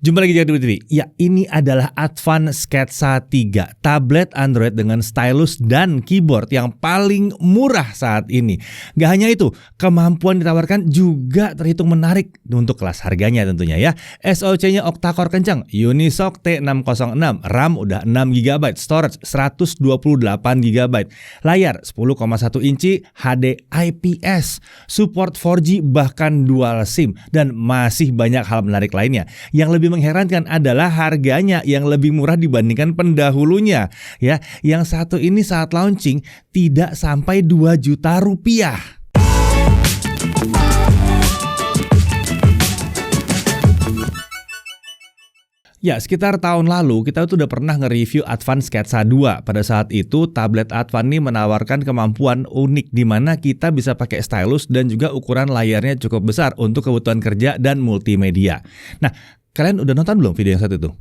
Jumpa lagi di TV. Ya, ini adalah Advance Sketsa 3, tablet Android dengan stylus dan keyboard yang paling murah saat ini. Gak hanya itu, kemampuan ditawarkan juga terhitung menarik untuk kelas harganya tentunya ya. SoC-nya octa-core kencang, Unisoc T606, RAM udah 6GB, storage 128GB, layar 10,1 inci HD IPS, support 4G bahkan dual SIM, dan masih banyak hal menarik lainnya. Yang lebih mengherankan adalah harganya yang lebih murah dibandingkan pendahulunya ya. Yang satu ini saat launching tidak sampai 2 juta rupiah. Ya, sekitar tahun lalu kita tuh udah pernah nge-review Advance Sketsa 2. Pada saat itu tablet Advance ini menawarkan kemampuan unik di mana kita bisa pakai stylus dan juga ukuran layarnya cukup besar untuk kebutuhan kerja dan multimedia. Nah, kalian udah nonton belum video yang satu itu?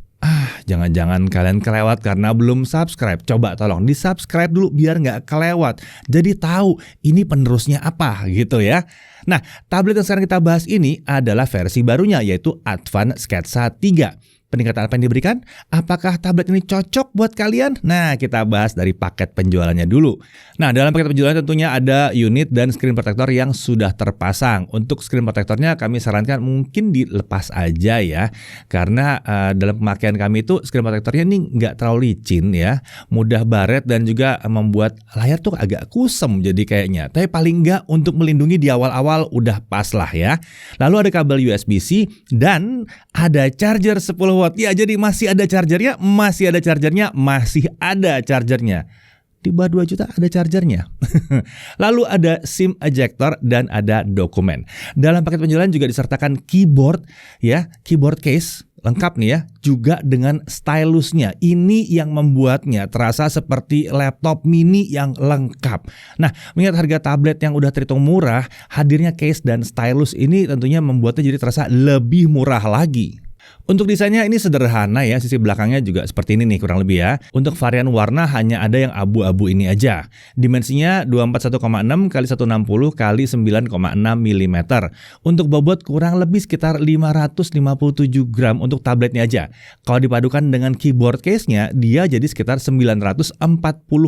Jangan-jangan kalian kelewat karena belum subscribe. Coba tolong di-subscribe dulu biar nggak kelewat. Jadi tahu ini penerusnya apa gitu ya. Nah, tablet yang sekarang kita bahas ini adalah versi barunya yaitu Advance Sketsa 3. Peningkatan apa yang diberikan? Apakah tablet ini cocok buat kalian? Nah, kita bahas dari paket penjualannya dulu. Nah, dalam paket penjualan tentunya ada unit dan screen protector yang sudah terpasang. Untuk screen protectornya kami sarankan mungkin dilepas aja ya. Karena dalam pemakaian kami itu screen protectornya ini nggak terlalu licin ya. Mudah baret dan juga membuat layar tuh agak kusem jadi kayaknya. Tapi paling nggak untuk melindungi di awal-awal udah pas lah ya. Lalu ada kabel USB-C dan ada charger 10 watt. Ya, jadi masih ada chargernya, masih ada chargernya. Di bawah 2 juta ada chargernya. Lalu ada SIM ejector dan ada dokumen. Dalam paket penjualan juga disertakan keyboard ya, keyboard case lengkap nih ya, juga dengan stylusnya. Ini yang membuatnya terasa seperti laptop mini yang lengkap. Nah, mengingat harga tablet yang udah terhitung murah, hadirnya case dan stylus ini tentunya membuatnya jadi terasa lebih murah lagi. Untuk desainnya ini sederhana ya, sisi belakangnya juga seperti ini nih kurang lebih ya. Untuk varian warna hanya ada yang abu-abu ini aja. Dimensinya 241,6 x 160 x 9,6 mm. Untuk bobot kurang lebih sekitar 557 gram untuk tabletnya aja. Kalau dipadukan dengan keyboard case-nya, dia jadi sekitar 940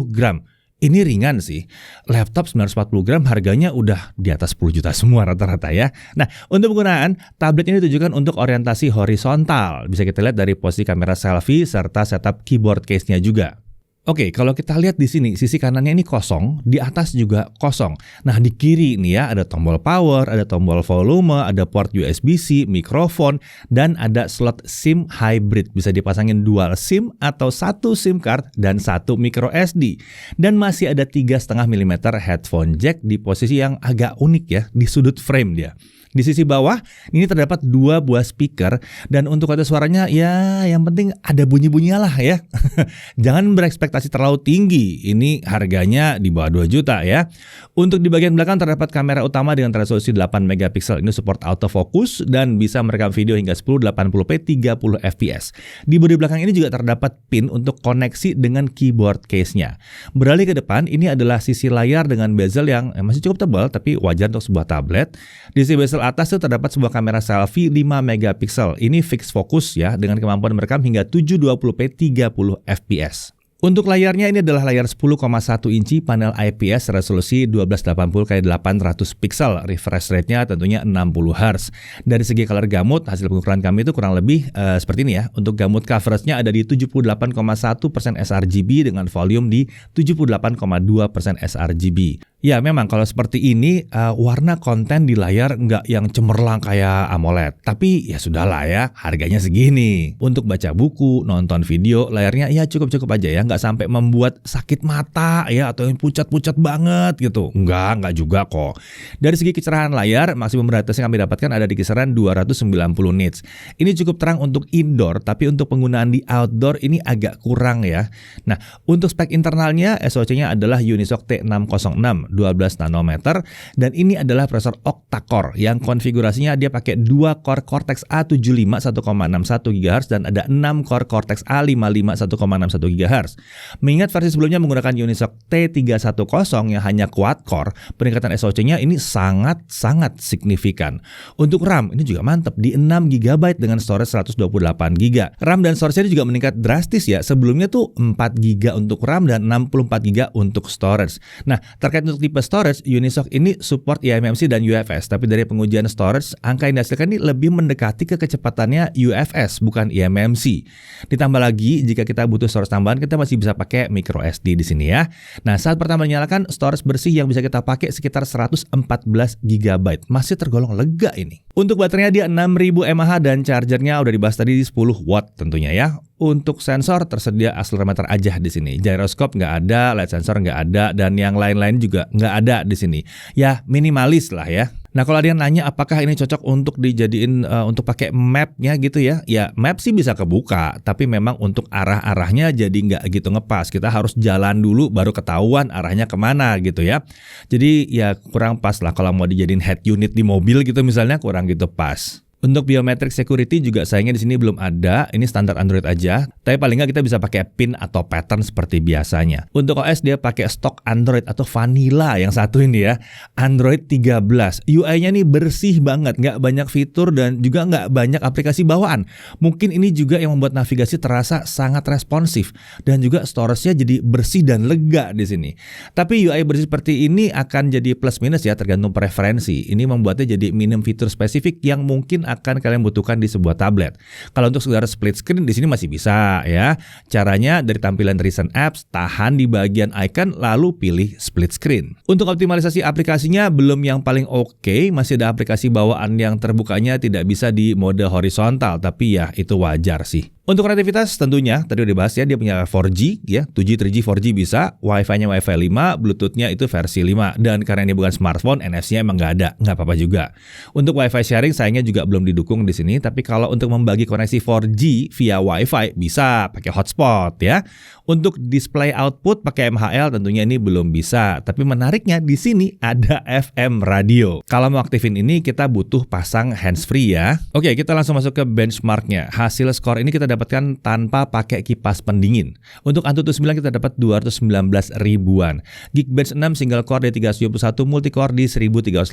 gram. Ini ringan sih, laptop 940 gram harganya udah di atas 10 juta semua rata-rata ya. Nah, untuk penggunaan, tablet ini ditujukan untuk orientasi horizontal. Bisa kita lihat dari posisi kamera selfie serta setup keyboard case-nya juga. Oke, kalau kita lihat di sini, sisi kanannya ini kosong, di atas juga kosong. Nah, di kiri ini ya, ada tombol power, ada tombol volume, ada port USB-C, mikrofon, dan ada slot SIM hybrid. Bisa dipasangin dual SIM atau satu SIM card dan satu micro SD. Dan masih ada 3,5 mm headphone jack di posisi yang agak unik ya, di sudut frame dia. Di sisi bawah ini terdapat 2 buah speaker dan untuk kualitas suaranya ya yang penting ada bunyi-bunyinya lah ya. Jangan berekspektasi terlalu tinggi. Ini harganya di bawah 2 juta ya. Untuk di bagian belakang terdapat kamera utama dengan resolusi 8 megapiksel. Ini support autofocus dan bisa merekam video hingga 1080p 30 fps. Di bodi belakang ini juga terdapat pin untuk koneksi dengan keyboard case-nya. Beralih ke depan, ini adalah sisi layar dengan bezel yang masih cukup tebal tapi wajar untuk sebuah tablet. Di sisi bezel atas itu terdapat sebuah kamera selfie 5 megapiksel. Ini fix fokus ya dengan kemampuan merekam hingga 720p 30 fps. Untuk layarnya ini adalah layar 10,1 inci panel IPS resolusi 1280 x 800 pixel. Refresh rate-nya tentunya 60 Hz. Dari segi color gamut, hasil pengukuran kami itu kurang lebih seperti ini ya. Untuk gamut coverage-nya ada di 78,1% sRGB dengan volume di 78,2% sRGB. Ya memang kalau seperti ini warna konten di layar nggak yang cemerlang kayak AMOLED. Tapi ya sudahlah ya, harganya segini. Untuk baca buku, nonton video, layarnya ya cukup-cukup aja ya. Nggak sampai membuat sakit mata ya atau yang pucat-pucat banget gitu. Nggak juga kok. Dari segi kecerahan layar, maksimum brightness yang kami dapatkan ada di kisaran 290 nits. Ini cukup terang untuk indoor, tapi untuk penggunaan di outdoor ini agak kurang ya. Nah, untuk spek internalnya, SoC-nya adalah Unisoc T606, 12 nanometer, dan ini adalah prosesor octa-core yang konfigurasinya dia pakai 2 core Cortex A75 1,61 GHz dan ada 6 core Cortex A55 1,61 GHz. Mengingat versi sebelumnya menggunakan Unisoc T310 yang hanya quad-core, peningkatan SoC-nya ini sangat-sangat signifikan. Untuk RAM, ini juga mantap di 6 GB dengan storage 128 GB. RAM dan storage-nya juga meningkat drastis ya. Sebelumnya tuh 4 GB untuk RAM dan 64 GB untuk storage. Nah, terkait untuk tipe storage, Unisoc ini support eMMC dan UFS, tapi dari pengujian storage, angka yang dihasilkan ini lebih mendekati ke kecepatannya UFS, bukan eMMC. Ditambah lagi, jika kita butuh storage tambahan, kita masih bisa pakai micro SD di sini ya. Nah, saat pertama dinyalakan, storage bersih yang bisa kita pakai sekitar 114 GB. Masih tergolong lega ini. Untuk baterainya dia 6000 mAh dan chargernya udah dibahas tadi di 10 watt tentunya ya. Untuk sensor tersedia akselerometer aja di sini. Gyroscope nggak ada, light sensor nggak ada, dan yang lain-lain juga nggak ada di sini. Ya minimalis lah ya. Nah kalau ada yang nanya apakah ini cocok untuk dijadiin untuk pakai mapnya gitu ya. Ya map sih bisa kebuka, tapi memang untuk arah-arahnya jadi nggak gitu ngepas. Kita harus jalan dulu baru ketahuan arahnya kemana gitu ya. Jadi ya kurang pas lah kalau mau dijadiin head unit di mobil gitu misalnya, kurang gitu pas. Untuk biometric security juga sayangnya di sini belum ada, ini standar Android aja. Tapi paling nggak kita bisa pakai PIN atau pattern seperti biasanya. Untuk OS dia pakai stok Android atau vanilla yang satu ini ya, Android 13. UI-nya nih bersih banget, nggak banyak fitur dan juga nggak banyak aplikasi bawaan. Mungkin ini juga yang membuat navigasi terasa sangat responsif dan juga storage-nya jadi bersih dan lega di sini. Tapi UI bersih seperti ini akan jadi plus minus ya, tergantung preferensi. Ini membuatnya jadi minim fitur spesifik yang mungkin akan kalian butuhkan di sebuah tablet. Kalau untuk sekedar split screen di sini masih bisa ya. Caranya dari tampilan recent apps, tahan di bagian icon lalu pilih split screen. Untuk optimalisasi aplikasinya belum yang paling oke, masih ada aplikasi bawaan yang terbukanya tidak bisa di mode horizontal, tapi ya itu wajar sih. Untuk konektivitas tentunya, tadi udah dibahas ya, dia punya 4G ya, 2G, 3G, 4G bisa, Wi-Fi-nya Wi-Fi 5, Bluetooth-nya itu versi 5, dan karena ini bukan smartphone, NFC-nya emang nggak ada, nggak apa-apa juga. Untuk Wi-Fi sharing sayangnya juga belum didukung di sini, tapi kalau untuk membagi koneksi 4G via Wi-Fi bisa pakai hotspot ya. Untuk display output pakai MHL tentunya ini belum bisa, tapi menariknya di sini ada FM radio. Kalau mau aktifin ini kita butuh pasang handsfree ya. Oke, kita langsung masuk ke benchmarknya. Hasil skor ini kita dapatkan tanpa pakai kipas pendingin. Untuk Antutu 9 kita dapat 219 ribuan. Geekbench 6 single core di 371, multicore di 1380.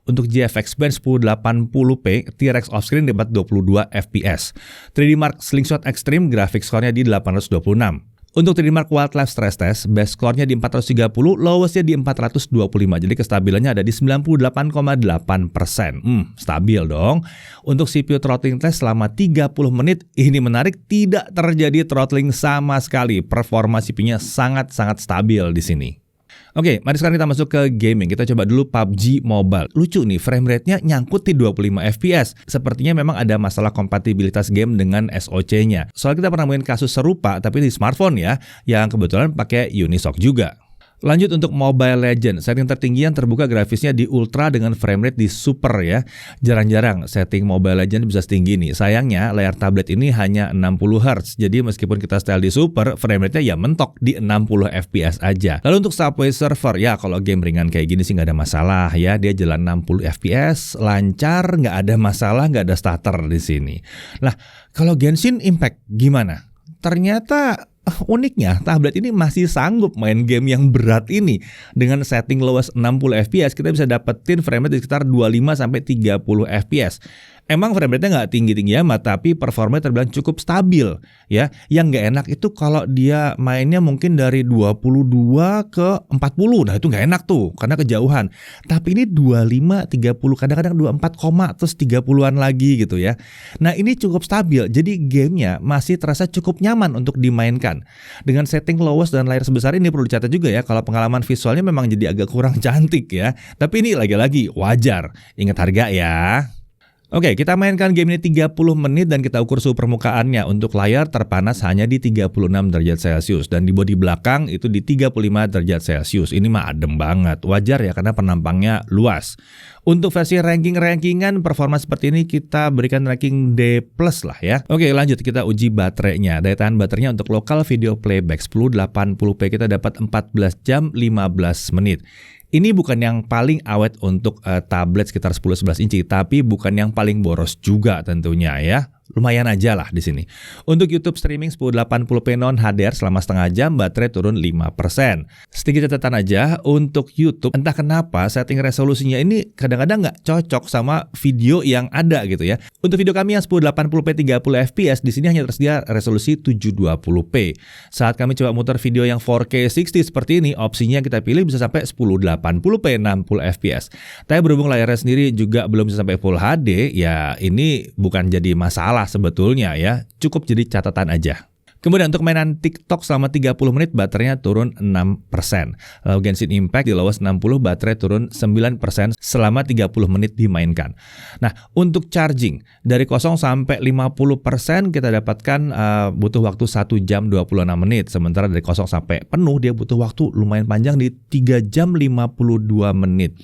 Untuk GFX Bench 1080p, T-Rex offscreen dapat 22 fps. 3D Mark Slingshot Extreme graphics score-nya di 826. Untuk 3D Mark Wildlife Stress Test, best score-nya di 430, lowest-nya di 425. Jadi kestabilannya ada di 98,8%. Stabil dong. Untuk CPU throttling test selama 30 menit, ini menarik, tidak terjadi throttling sama sekali. Performa CPU-nya sangat-sangat stabil di sini. Oke, mari sekarang kita masuk ke gaming. Kita coba dulu PUBG Mobile. Lucu nih, frame rate-nya nyangkut di 25 fps. Sepertinya memang ada masalah kompatibilitas game dengan SoC-nya. Soalnya kita pernah nemuin kasus serupa, tapi di smartphone ya, yang kebetulan pakai Unisoc juga. Lanjut untuk Mobile Legends, setting tertinggi yang terbuka grafisnya di ultra dengan frame rate di super ya. Jarang-jarang setting Mobile Legends bisa setinggi nih. Sayangnya layar tablet ini hanya 60 Hz. Jadi meskipun kita setel di super, frame rate-nya ya mentok di 60 fps aja. Lalu untuk Subway Surfer, ya kalau game ringan kayak gini sih nggak ada masalah ya. Dia jalan 60 fps, lancar, nggak ada masalah, nggak ada stutter di sini. Nah, kalau Genshin Impact gimana? Ternyata uniknya tablet ini masih sanggup main game yang berat ini. Dengan setting lowest 60 fps kita bisa dapetin frame rate di sekitar 25-30 fps. Emang frame rate-nya nggak tinggi-tinggi amat, tapi performanya terbilang cukup stabil ya. Yang nggak enak itu kalau dia mainnya mungkin dari 22 ke 40. Nah itu nggak enak tuh karena kejauhan. Tapi ini 25, 30, kadang-kadang 24, terus 30-an lagi gitu ya. Nah ini cukup stabil, jadi gamenya masih terasa cukup nyaman untuk dimainkan. Dengan setting lowest dan layar sebesar ini perlu dicatat juga ya, kalau pengalaman visualnya memang jadi agak kurang cantik ya. Tapi ini lagi-lagi wajar, ingat harga ya. Oke, kita mainkan game ini 30 menit dan kita ukur suhu permukaannya. Untuk layar terpanas hanya di 36 derajat Celcius dan di bodi belakang itu di 35 derajat Celcius. Ini mah adem banget. Wajar ya karena penampangnya luas. Untuk versi rankingan performa seperti ini kita berikan ranking D+ lah ya. Oke, lanjut kita uji baterainya. Daya tahan baterainya untuk lokal video playback 1080p kita dapat 14 jam 15 menit. Ini bukan yang paling awet untuk tablet sekitar 10-11 inci, tapi bukan yang paling boros juga tentunya ya. Lumayan aja lah di sini. Untuk YouTube streaming 1080p non HDR selama setengah jam, baterai turun 5%. Sedikit catatan aja, untuk YouTube entah kenapa setting resolusinya ini kadang-kadang nggak cocok sama video yang ada gitu ya. Untuk video kami yang 1080p 30fps di sini hanya tersedia resolusi 720p. Saat kami coba muter video yang 4K 60 seperti ini, opsinya yang kita pilih bisa sampai 1080p 60fps. Tapi berhubung layarnya sendiri juga belum bisa sampai Full HD, ya ini bukan jadi masalah sebetulnya ya, cukup jadi catatan aja. Kemudian untuk mainan TikTok selama 30 menit baterainya turun 6%. Lalu Genshin Impact di lowest 60 baterai turun 9% selama 30 menit dimainkan. Nah, untuk charging dari 0 sampai 50% kita dapatkan butuh waktu 1 jam 26 menit. Sementara dari 0 sampai penuh dia butuh waktu lumayan panjang di 3 jam 52 menit.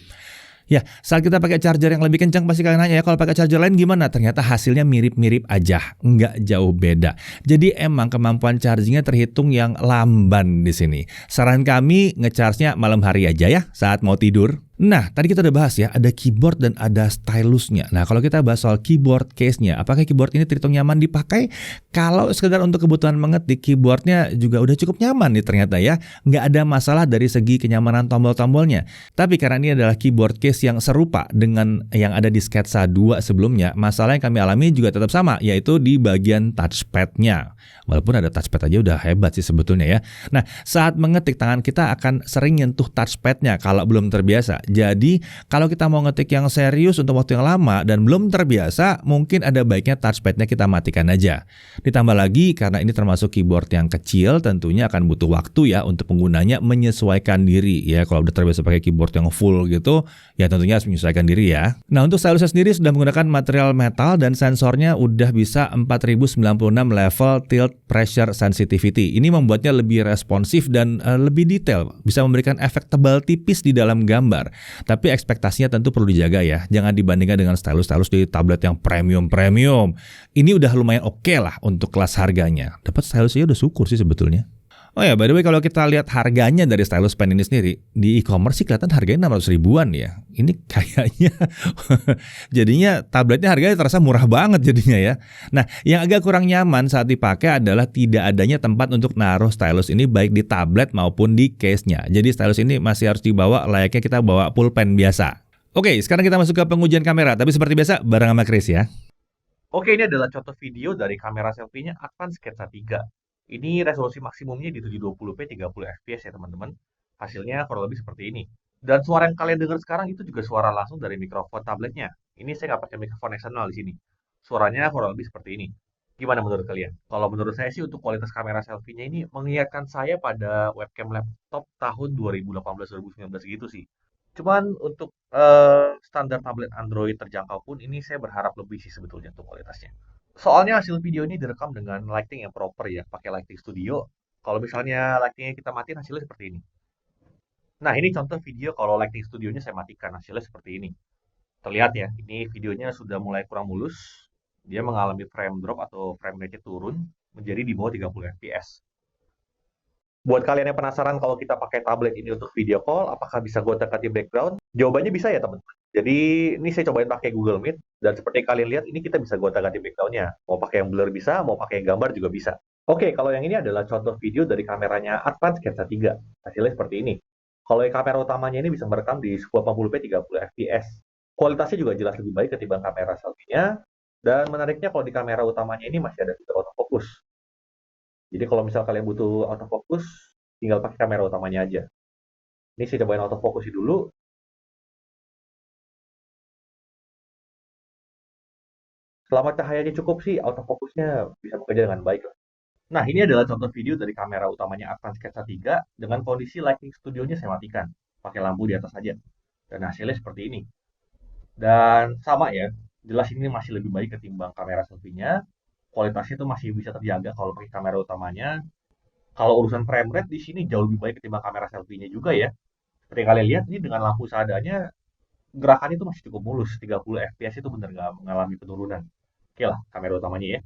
Ya, saat kita pakai charger yang lebih kencang pasti kalian nanya ya, kalau pakai charger lain gimana? Ternyata hasilnya mirip-mirip aja, nggak jauh beda. Jadi emang kemampuan chargingnya terhitung yang lamban di sini. Saran kami ngecharge-nya malam hari aja ya, saat mau tidur. Nah, tadi kita udah bahas ya, ada keyboard dan ada stylusnya. Nah, kalau kita bahas soal keyboard case-nya, apakah keyboard ini terhitung nyaman dipakai? Kalau sekedar untuk kebutuhan mengetik, keyboardnya juga udah cukup nyaman nih ternyata ya. Nggak ada masalah dari segi kenyamanan tombol-tombolnya. Tapi karena ini adalah keyboard case yang serupa dengan yang ada di Sketsa 2 sebelumnya, masalah yang kami alami juga tetap sama, yaitu di bagian touchpad-nya. Walaupun ada touchpad aja udah hebat sih sebetulnya ya. Nah, saat mengetik tangan kita akan sering nyentuh touchpad-nya kalau belum terbiasa. Jadi, kalau kita mau ngetik yang serius untuk waktu yang lama dan belum terbiasa, mungkin ada baiknya touchpad-nya kita matikan aja. Ditambah lagi, karena ini termasuk keyboard yang kecil, tentunya akan butuh waktu ya untuk penggunanya menyesuaikan diri. Ya, kalau udah terbiasa pakai keyboard yang full gitu, ya tentunya harus menyesuaikan diri ya. Nah, untuk stylusnya sendiri sudah menggunakan material metal dan sensornya udah bisa 4096 level tilt pressure sensitivity. Ini membuatnya lebih responsif dan lebih detail, bisa memberikan efek tebal tipis di dalam gambar. Tapi ekspektasinya tentu perlu dijaga ya. Jangan dibandingkan dengan stylus-stylus di tablet yang premium-premium. Ini udah lumayan oke lah untuk kelas harganya. Dapat stylusnya udah syukur sih sebetulnya. Oh ya, by the way kalau kita lihat harganya dari stylus pen ini sendiri, di e-commerce sih kelihatan harganya 600 ribuan ya. Ini kayaknya jadinya tabletnya harganya terasa murah banget jadinya ya. Nah, yang agak kurang nyaman saat dipakai adalah tidak adanya tempat untuk naruh stylus ini baik di tablet maupun di case-nya. Jadi stylus ini masih harus dibawa layaknya kita bawa pulpen biasa. Oke, sekarang kita masuk ke pengujian kamera, tapi seperti biasa bareng sama Chris ya. Oke, ini adalah contoh video dari kamera selfie-nya Advance Sketsa 3. Ini resolusi maksimumnya di 720p 30fps ya teman-teman. Hasilnya kurang lebih seperti ini. Dan suara yang kalian dengar sekarang itu juga suara langsung dari mikrofon tabletnya. Ini saya nggak pakai mikrofon eksternal di sini. Suaranya kurang lebih seperti ini. Gimana menurut kalian? Kalau menurut saya sih untuk kualitas kamera selfie-nya ini mengingatkan saya pada webcam laptop tahun 2018-2019 gitu sih. Cuman untuk standar tablet Android terjangkau pun ini saya berharap lebih sih sebetulnya untuk kualitasnya. Soalnya hasil video ini direkam dengan lighting yang proper ya, pakai lighting studio. Kalau misalnya lightingnya kita matiin hasilnya seperti ini. Nah ini contoh video kalau lighting studionya saya matikan hasilnya seperti ini. Terlihat ya, ini videonya sudah mulai kurang mulus. Dia mengalami frame drop atau frame rate turun menjadi di bawah 30 fps. Buat kalian yang penasaran kalau kita pakai tablet ini untuk video call, apakah bisa gonta-ganti background? Jawabannya bisa ya teman-teman. Jadi ini saya cobain pakai Google Meet dan seperti kalian lihat ini kita bisa gonta-ganti backgroundnya. Mau pakai yang blur bisa, mau pakai yang gambar juga bisa. Oke, kalau yang ini adalah contoh video dari kameranya Advance Sketsa 3. Hasilnya seperti ini. Kalau yang kamera utamanya ini bisa merekam di 1080p 30fps. Kualitasnya juga jelas lebih baik ketimbang kamera selfie-nya. Dan menariknya kalau di kamera utamanya ini masih ada fitur autofocus. Jadi kalau misal kalian butuh autofocus, tinggal pakai kamera utamanya aja. Ini saya cobain autofocus dulu. Selama cahayanya cukup sih, autofokusnya bisa bekerja dengan baik lah. Nah, ini adalah contoh video dari kamera utamanya Advance Sketsa 3 dengan kondisi lighting studionya saya matikan. Pakai lampu di atas saja. Dan hasilnya seperti ini. Dan sama ya, Jelas ini masih lebih baik ketimbang kamera selfie-nya. Kualitasnya tuh masih bisa terjaga kalau pakai kamera utamanya. Kalau urusan frame rate di sini jauh lebih baik ketimbang kamera selfie-nya juga ya. Seperti yang kalian lihat ini dengan lampu seadanya, gerakannya itu masih cukup mulus. 30 fps itu benar nggak mengalami penurunan. Oke lah, kamera utamanya ya.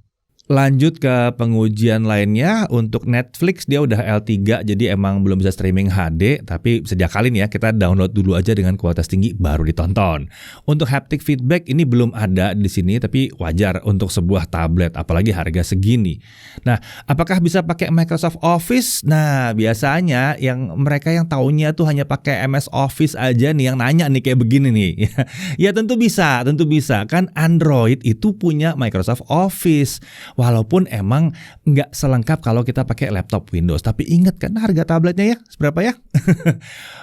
Lanjut ke pengujian lainnya, untuk Netflix dia udah L3 jadi emang belum bisa streaming HD, tapi sediakalin ya kita download dulu aja dengan kualitas tinggi baru ditonton. Untuk haptic feedback ini belum ada di sini tapi wajar untuk sebuah tablet apalagi harga segini. Nah, apakah bisa pakai Microsoft Office? Nah, biasanya mereka yang taunya tuh hanya pakai MS Office aja nih yang nanya nih kayak begini nih. Ya tentu bisa kan Android itu punya Microsoft Office. Walaupun emang nggak selengkap kalau kita pakai laptop Windows. Tapi ingat kan harga tabletnya ya, seberapa ya?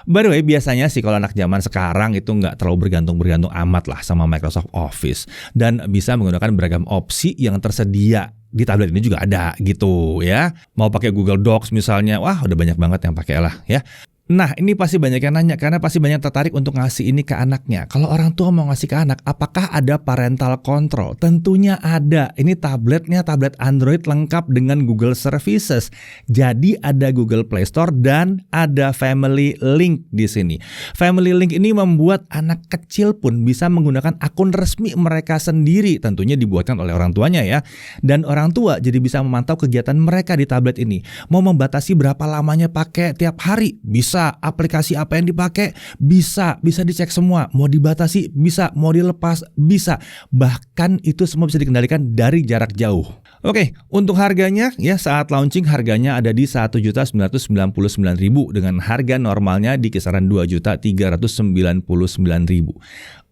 By the way, biasanya sih kalau anak zaman sekarang itu nggak terlalu bergantung amat lah sama Microsoft Office. Dan bisa menggunakan beragam opsi yang tersedia di tablet ini juga ada gitu ya. Mau pakai Google Docs misalnya, wah udah banyak banget yang pakai lah ya. Nah, ini pasti banyak yang nanya karena pasti banyak tertarik untuk ngasih ini ke anaknya. Kalau orang tua mau ngasih ke anak, apakah ada parental control? Tentunya ada. Ini tabletnya tablet Android lengkap dengan Google Services. Jadi ada Google Play Store dan ada Family Link di sini. Family Link ini membuat anak kecil pun bisa menggunakan akun resmi mereka sendiri. Tentunya dibuatkan oleh orang tuanya ya. Dan orang tua jadi bisa memantau kegiatan mereka di tablet ini. Mau membatasi berapa lamanya pakai tiap hari? Bisa. Aplikasi apa yang dipakai bisa dicek semua. Mau dibatasi bisa, mau dilepas bisa. Bahkan itu semua bisa dikendalikan dari jarak jauh. Oke, untuk harganya ya saat launching harganya ada di 1.999.000 dengan harga normalnya di kisaran 2.399.000.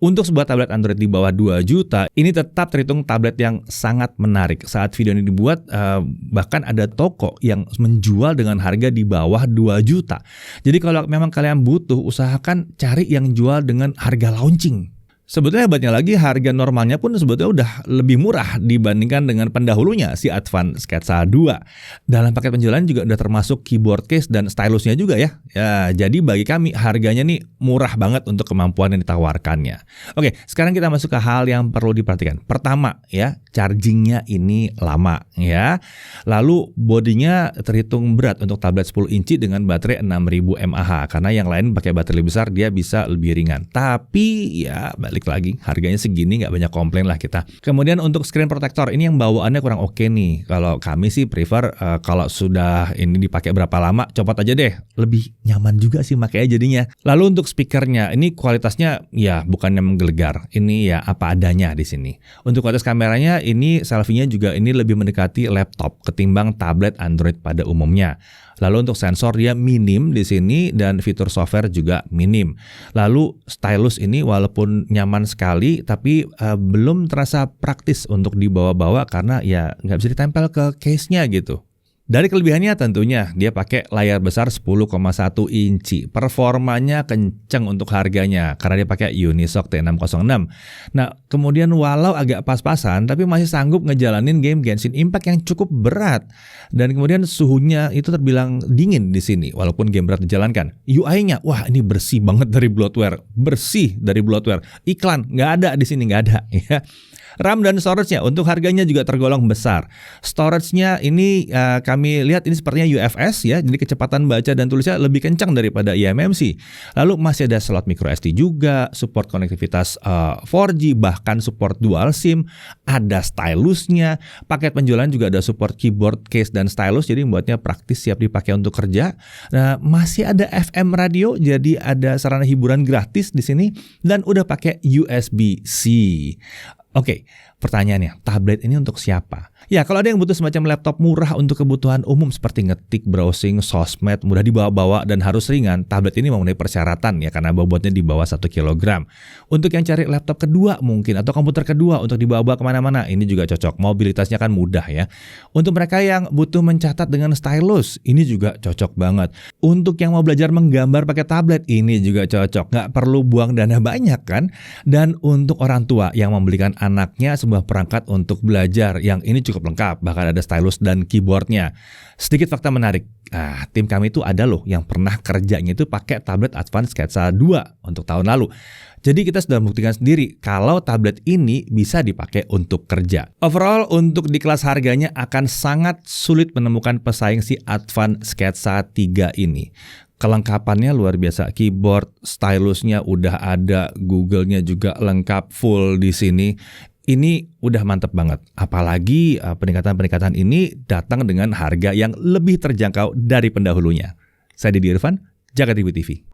Untuk sebuah tablet Android di bawah 2 juta, ini tetap terhitung tablet yang sangat menarik. Saat video ini dibuat, bahkan ada toko yang menjual dengan harga di bawah 2 juta. Jadi kalau memang kalian butuh, usahakan cari yang jual dengan harga launching. Sebetulnya hebatnya lagi harga normalnya pun sebetulnya udah lebih murah dibandingkan dengan pendahulunya si Advan Sketsa 2. Dalam paket penjualan juga udah termasuk keyboard case dan stylusnya juga ya. Ya, jadi bagi kami harganya nih murah banget untuk kemampuan yang ditawarkannya. Oke, sekarang kita masuk ke hal yang perlu diperhatikan. Pertama ya, chargingnya ini lama ya. Lalu bodinya terhitung berat untuk tablet 10 inci dengan baterai 6000 mAh karena yang lain pakai baterai lebih besar dia bisa lebih ringan. Tapi ya balik lagi harganya segini nggak banyak komplain lah kita. Kemudian untuk screen protector ini yang bawaannya kurang oke nih. Kalau kami sih prefer kalau sudah ini dipakai berapa lama copot aja deh. Lebih nyaman juga sih makanya jadinya. Lalu untuk speakernya ini kualitasnya ya bukannya menggelegar. Ini ya apa adanya di sini. Untuk kualitas kameranya ini selfie-nya juga ini lebih mendekati laptop ketimbang tablet Android pada umumnya. Lalu untuk sensor dia minim di sini dan fitur software juga minim. Lalu stylus ini walaupun nyaman sekali tapi belum terasa praktis untuk dibawa-bawa karena ya nggak bisa ditempel ke case-nya gitu. Dari kelebihannya tentunya dia pakai layar besar 10,1 inci. Performanya kenceng untuk harganya karena dia pakai Unisoc T606. Nah, kemudian walau agak pas-pasan tapi masih sanggup ngejalanin game Genshin Impact yang cukup berat. Dan kemudian suhunya itu terbilang dingin di sini walaupun game berat dijalankan. UI-nya wah ini bersih banget dari bloatware. Bersih dari bloatware. Iklan nggak ada di sini, nggak ada ya. RAM dan storage-nya untuk harganya juga tergolong besar. Storage-nya ini kami lihat ini sepertinya UFS ya, jadi kecepatan baca dan tulisnya lebih kencang daripada eMMC. Lalu masih ada slot microSD juga, support konektivitas 4G, bahkan support dual SIM, ada stylusnya. Paket penjualan juga ada support keyboard, case dan stylus, jadi membuatnya praktis siap dipakai untuk kerja. Nah, masih ada FM radio, jadi ada sarana hiburan gratis di sini dan udah pakai USB-C. Oke, pertanyaannya, tablet ini untuk siapa? Ya, kalau ada yang butuh semacam laptop murah untuk kebutuhan umum seperti ngetik, browsing, sosmed, mudah dibawa-bawa dan harus ringan, tablet ini memenuhi persyaratan ya karena bobotnya di bawah 1 kg. Untuk yang cari laptop kedua mungkin atau komputer kedua untuk dibawa-bawa kemana-mana, ini juga cocok. Mobilitasnya kan mudah ya. Untuk mereka yang butuh mencatat dengan stylus, ini juga cocok banget. Untuk yang mau belajar menggambar pakai tablet, ini juga cocok. Nggak perlu buang dana banyak kan? Dan untuk orang tua yang membelikan anaknya sebuah sebuah perangkat untuk belajar yang ini cukup lengkap, bahkan ada stylus dan keyboardnya. Sedikit fakta menarik, tim kami itu ada loh yang pernah kerjanya itu pakai tablet Advance Sketsa 2 untuk tahun lalu. Jadi kita sudah membuktikan sendiri kalau tablet ini bisa dipakai untuk kerja. Overall, untuk di kelas harganya akan sangat sulit menemukan pesaing si Advance Sketsa 3 ini. Kelengkapannya luar biasa, keyboard, stylusnya udah ada, Google-nya juga lengkap full di sini. Ini udah mantep banget. Apalagi peningkatan-peningkatan ini datang dengan harga yang lebih terjangkau dari pendahulunya. Saya Didi Irfan, Jagat Ibu TV.